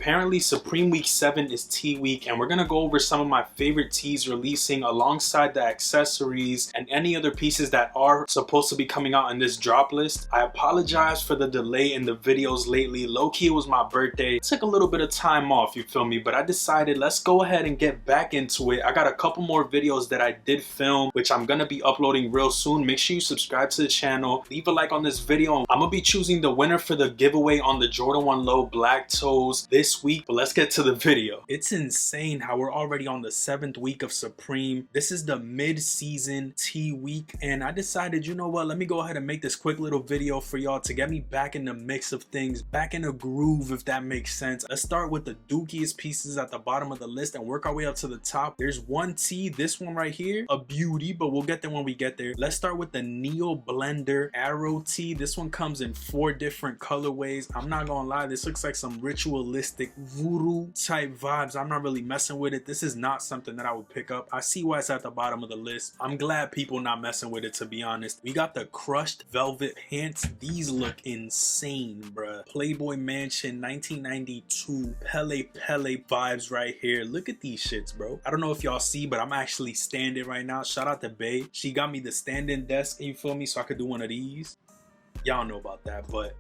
Apparently Supreme Week 7 is tee week, and we're gonna go over some of my favorite tees releasing alongside the accessories and any other pieces that are supposed to be coming out in this drop list. I apologize for the delay in the videos lately. Low-key, it was my birthday. It took a little bit of time off, you feel me? But I decided let's go ahead and get back into it. I got a couple more videos that I did film, which I'm gonna be uploading real soon. Make sure you subscribe to the channel, leave a like on this video. I'm gonna be choosing the winner for the giveaway on the Jordan 1 Low Black Toes this week, but let's get to the video. It's insane how we're already on the 7th week of Supreme. This is the mid-season tee week, and I decided, you know what, let me go ahead and make this quick little video for y'all to get me back in the mix of things, back in a groove, if that makes sense. Let's start with the dookiest pieces at the bottom of the list and work our way up to the top. There's one tee, this one right here, a beauty, but we'll get there when we get there. Let's start with the Neo Blender Arrow tee. This one comes in 4 different colorways. I'm not gonna lie, this looks like some ritualistic voodoo type vibes. I'm not really messing with it. This is not something that I would pick up. I see why it's at the bottom of the list. I'm glad people not messing with it, to be honest. We got the crushed velvet pants. These look insane, bruh. Playboy Mansion 1992 Pele vibes right here. Look at these shits, bro. I don't know if y'all see, but I'm actually standing right now. Shout out to Bae. She got me the standing desk, you feel me, so I could do one of these. Y'all know about that, but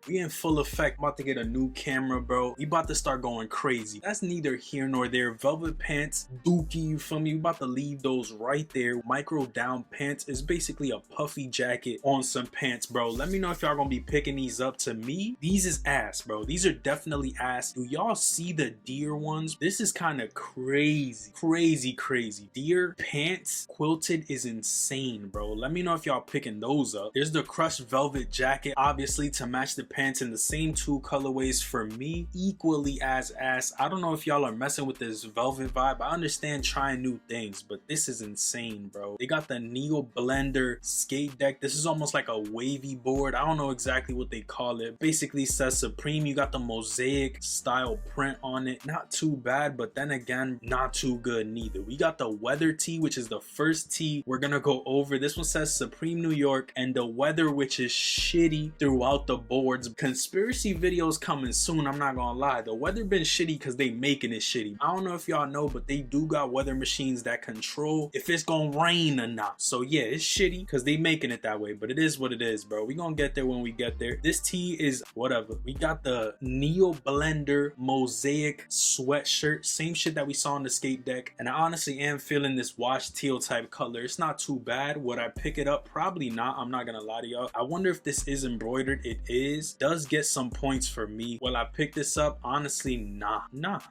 we in full effect. I'm about to get a new camera, bro. We about to start going crazy. That's neither here nor there. Velvet pants, dookie, you feel me? We about to leave those right there. Micro down pants is basically a puffy jacket on some pants, bro. Let me know if y'all gonna be picking these up. To me, these is ass, bro. These are definitely ass. Do y'all see the deer ones? This is kind of crazy. Crazy. Deer pants quilted is insane, bro. Let me know if y'all picking those up. There's the crushed velvet jacket, obviously to match the pants in the same 2 colorways. For me, equally as ass. I don't know if y'all are messing with this velvet vibe. I understand trying new things, but this is insane, bro. They got the Neo Blender skate deck. This is almost like a wavy board. I don't know exactly what they call it. Basically says Supreme. You got the mosaic style print on it. Not too bad, but then again, not too good neither. We got the weather tee, which is the first tee we're gonna go over. This one says Supreme New York, and the weather, which is shitty throughout the board. Conspiracy videos coming soon. I'm not gonna lie, the weather been shitty because they making it shitty. I don't know if y'all know, but they do got weather machines that control if it's gonna rain or not. So yeah, it's shitty because they making it that way, but it is what it is, bro. We gonna get there when we get there. This tee is whatever. We got the Neo Blender mosaic sweatshirt, same shit that we saw on the skate deck, and I honestly am feeling this wash teal type color. It's not too bad. Would I pick it up? Probably not. I'm not gonna lie to y'all. I wonder if this is embroidered. It is. Does get some points for me. Will I pick this up? Honestly, nah.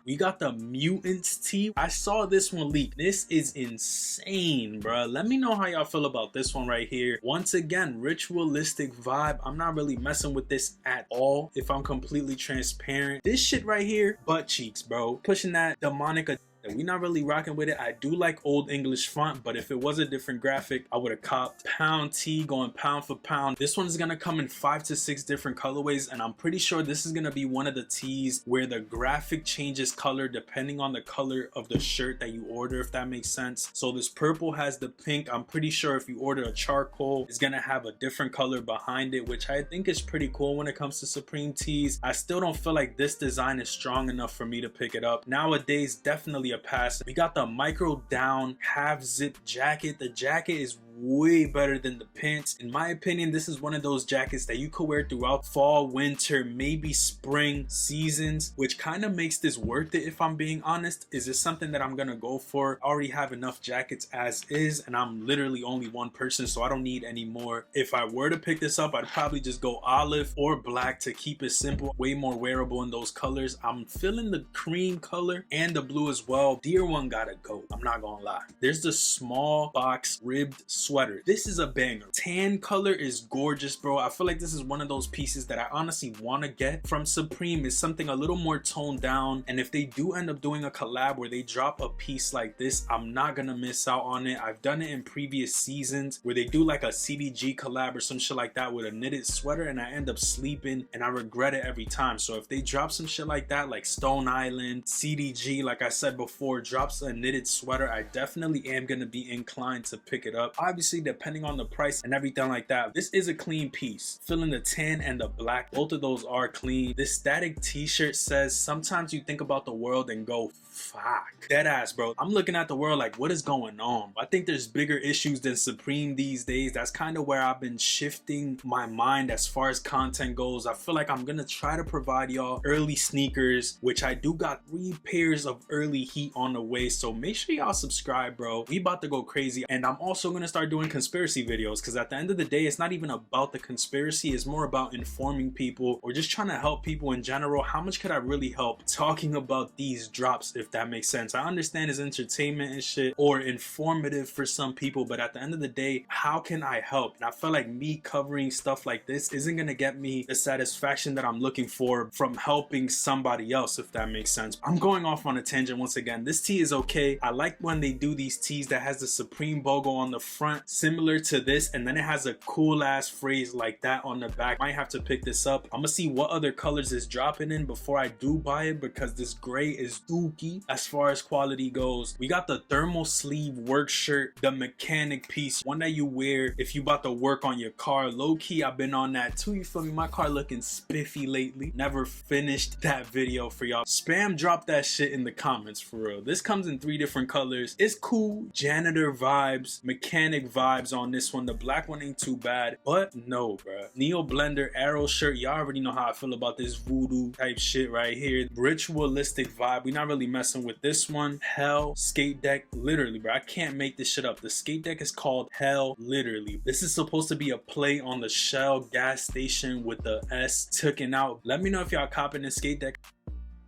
We got the Mutants tee. I saw this one leak. This is insane, bro. Let me know how y'all feel about this one right here. Once again, ritualistic vibe. I'm not really messing with this at all, if I'm completely transparent. This shit right here, butt cheeks, bro. Pushing that demonic. We not really rocking with it. I do like Old English font, but if it was a different graphic, I would have copped. Pound tee, going pound for pound. This one is gonna come in 5 to 6 different colorways, and I'm pretty sure this is gonna be one of the tees where the graphic changes color depending on the color of the shirt that you order, if that makes sense. So this purple has the pink. I'm pretty sure if you order a charcoal, it's gonna have a different color behind it, which I think is pretty cool when it comes to Supreme tees. I still don't feel like this design is strong enough for me to pick it up. Nowadays, definitely a pass. We got the micro down half zip jacket. The jacket is way better than the pants. In my opinion, this is one of those jackets that you could wear throughout fall, winter, maybe spring seasons, which kind of makes this worth it, if I'm being honest. Is this something that I'm gonna go for? I already have enough jackets as is, and I'm literally only one person, so I don't need any more. If I were to pick this up, I'd probably just go olive or black to keep it simple. Way more wearable in those colors. I'm feeling the cream color and the blue as well. Deer one gotta go, I'm not gonna lie. There's the small box ribbed sweater. This is a banger. Tan color is gorgeous, bro. I feel like this is one of those pieces that I honestly want to get from Supreme. Is something a little more toned down, and if they do end up doing a collab where they drop a piece like this, I'm not gonna miss out on it. I've done it in previous seasons where they do like a CDG collab or some shit like that with a knitted sweater, and I end up sleeping and I regret it every time. So if they drop some shit like that, like Stone Island, CDG, like I said before, drops a knitted sweater, I definitely am gonna be inclined to pick it up. Obviously obviously depending on the price and everything like that. This is a clean piece. Feeling the tan and the black, both of those are clean. This static t-shirt says, sometimes you think about the world and go, fuck. Dead ass, bro. I'm looking at the world like, what is going on? I think there's bigger issues than Supreme these days. That's kind of where I've been shifting my mind as far as content goes. I feel like I'm gonna try to provide y'all early sneakers, which I do got 3 pairs of early heat on the way. So make sure y'all subscribe, bro. We about to go crazy. And I'm also gonna start doing conspiracy videos, because at the end of the day, it's not even about the conspiracy. It's more about informing people or just trying to help people in general. How much could I really help talking about these drops, if that makes sense? I understand it's entertainment and shit, or informative for some people, but at the end of the day, how can I help? And I feel like me covering stuff like this isn't gonna get me the satisfaction that I'm looking for from helping somebody else, if that makes sense. I'm going off on a tangent once again. This tee is okay. I like when they do these tees that has the Supreme logo on the front, similar to this, and then it has a cool ass phrase like that on the back. Might have to pick this up. I'm gonna see what other colors is dropping in before I do buy it, because this gray is dookie as far as quality goes. We got the thermal sleeve work shirt, the mechanic piece, one that you wear if you about to work on your car. Low key, I've been on that too, you feel me? My car looking spiffy lately. Never finished that video for y'all. Spam drop that shit in the comments for real. This comes in 3 different colors. It's cool. Janitor vibes, mechanic vibes on this one. The black one ain't too bad, but no, bruh. Neo Blender Arrow shirt. Y'all already know how I feel about this voodoo type shit right here. Ritualistic vibe. We not really messing with this one. Hell skate deck. Literally, bro, I can't make this shit up. The skate deck is called Hell, literally. This is supposed to be a play on the Shell gas station with the S taken out. Let me know if y'all copping this skate deck.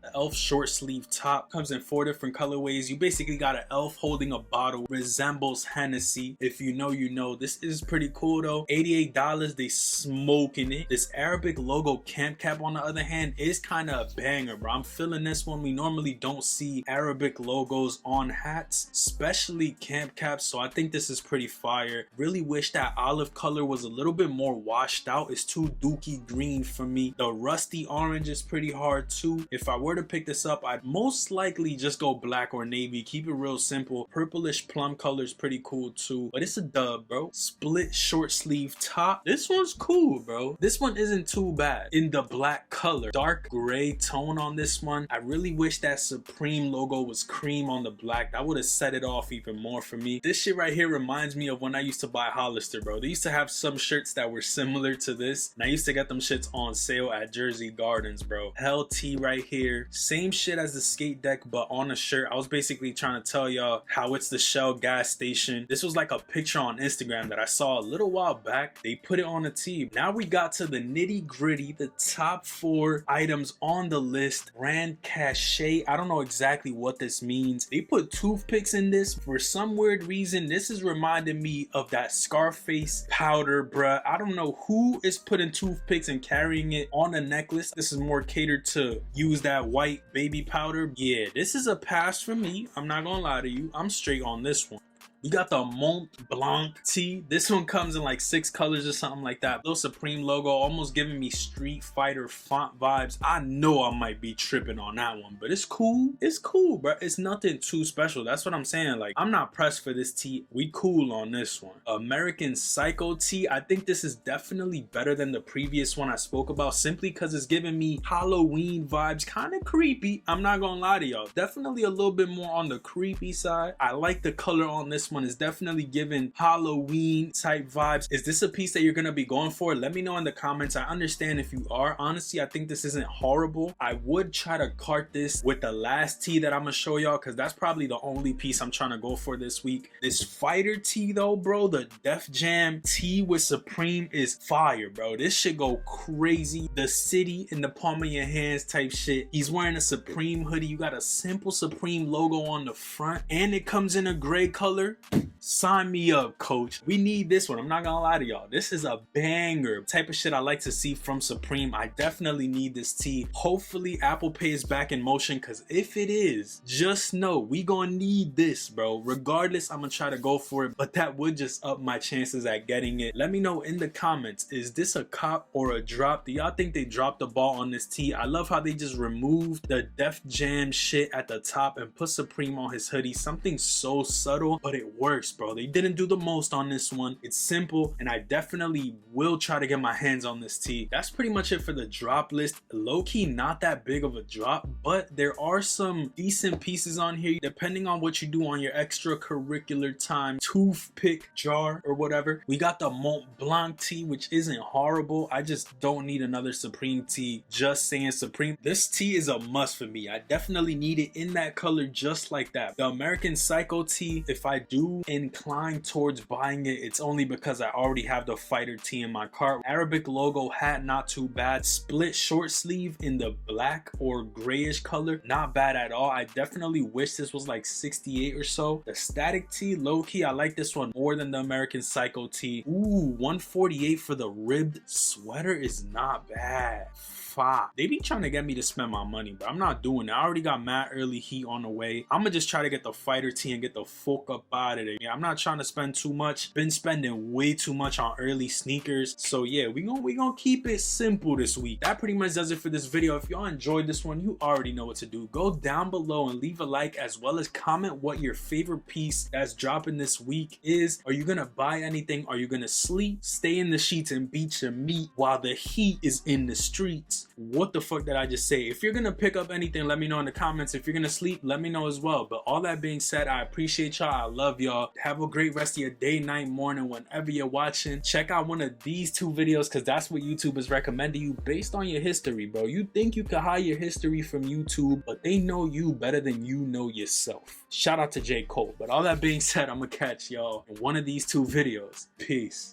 The elf short sleeve top comes in 4 different colorways. You basically got an elf holding a bottle, resembles Hennessy. If you know, you know. This is pretty cool though. $88, they smoking it. This Arabic logo camp cap on the other hand is kind of a banger, bro. I'm feeling this one. We normally don't see Arabic logos on hats, especially camp caps, so I think this is pretty fire. Really wish that olive color was a little bit more washed out. It's too dookie green for me. The rusty orange is pretty hard too. If I were to pick this up, I'd most likely just go black or navy. Keep it real simple. Purplish plum color is pretty cool too, but it's a dub, bro. Split short sleeve top. This one's cool, bro. This one isn't too bad in the black color. Dark gray tone on this one. I really wish that Supreme logo was cream on the black. That would have set it off even more for me. This shit right here reminds me of when I used to buy Hollister, bro. They used to have some shirts that were similar to this, and I used to get them shits on sale at Jersey Gardens, bro. Hell T right here. Same shit as the skate deck, but on a shirt. I was basically trying to tell y'all how it's the Shell gas station. This was like a picture on Instagram that I saw a little while back. They put it on a tee. Now we got to the nitty gritty, the top 4 items on the list. Brand cachet. I don't know exactly what this means. They put toothpicks in this for some weird reason. This is reminding me of that Scarface powder, bruh. I don't know who is putting toothpicks and carrying it on a necklace. This is more catered to use that white baby powder. Yeah, this is a pass for me. I'm not gonna lie to you. I'm straight on this one. You got the Mont Blanc tee. This one comes in like 6 colors or something like that. Little Supreme logo, almost giving me Street Fighter font vibes. I know I might be tripping on that one, but it's cool. It's cool, bro. It's nothing too special. That's what I'm saying. Like, I'm not pressed for this tee. We cool on this one. American Psycho tee. I think this is definitely better than the previous one I spoke about, simply because it's giving me Halloween vibes. Kind of creepy. I'm not gonna lie to y'all. Definitely a little bit more on the creepy side. I like the color on this one. Is definitely giving Halloween type vibes. Is this a piece that you're gonna be going for? Let me know in the comments. I understand if you are. Honestly, I think this isn't horrible. I would try to cart this with the last tee that I'm gonna show y'all, because that's probably the only piece I'm trying to go for this week. This fighter tee though, bro, the Def Jam tee with Supreme is fire, bro. This should go crazy. The city in the palm of your hands type shit. He's wearing a Supreme hoodie. You got a simple Supreme logo on the front, and it comes in a gray color. Sign me up, coach. We need this one. I'm not gonna lie to y'all. This is a banger. Type of shit I like to see from Supreme. I definitely need this tee. Hopefully Apple Pay is back in motion, because if it is, just know we gonna need this, bro. Regardless, I'm gonna try to go for it, but that would just up my chances at getting it. Let me know in the comments, is this a cop or a drop? Do y'all think they dropped the ball on this tee? I love how they just removed the Def Jam shit at the top and put Supreme on his hoodie. Something so subtle, but it works, worst, bro. They didn't do the most on this one. It's simple, and I definitely will try to get my hands on this tee. That's pretty much it for the drop list. Low-key not that big of a drop, but there are some decent pieces on here depending on what you do on your extracurricular time, toothpick jar or whatever. We got the Mont Blanc tee, which isn't horrible. I just don't need another Supreme tee. Just saying, Supreme, this tee is a must for me. I definitely need it in that color, just like that. The American Psycho tee, if I do incline towards buying it, it's only because I already have the fighter tee in my cart. Arabic logo hat, not too bad. Split short sleeve in the black or grayish color, not bad at all. I definitely wish this was like 68 or so. The static tee, low key, I like this one more than the American Psycho tee. Ooh, 148 for the ribbed sweater is not bad. They be trying to get me to spend my money, but I'm not doing it. I already got mad early heat on the way. I'm gonna just try to get the fighter tee and get the fuck up out of there. Yeah, I'm not trying to spend too much. Been spending way too much on early sneakers. So yeah, we gonna keep it simple this week. That pretty much does it for this video. If y'all enjoyed this one, you already know what to do. Go down below and leave a like, as well as comment what your favorite piece that's dropping this week is. Are you gonna buy anything? Are you gonna sleep, stay in the sheets and beat your meat while the heat is in the streets? What the fuck did I just say? If you're gonna pick up anything, let me know in the comments. If you're gonna sleep, let me know as well. But all that being said, I appreciate y'all. I love y'all. Have a great rest of your day, night, morning, whenever you're watching. Check out one of these two videos, because that's what YouTube is recommending you based on your history, bro. You think you can hide your history from YouTube, but they know you better than you know yourself. Shout out to J. Cole. But all that being said, I'm gonna catch y'all in one of these two videos. Peace.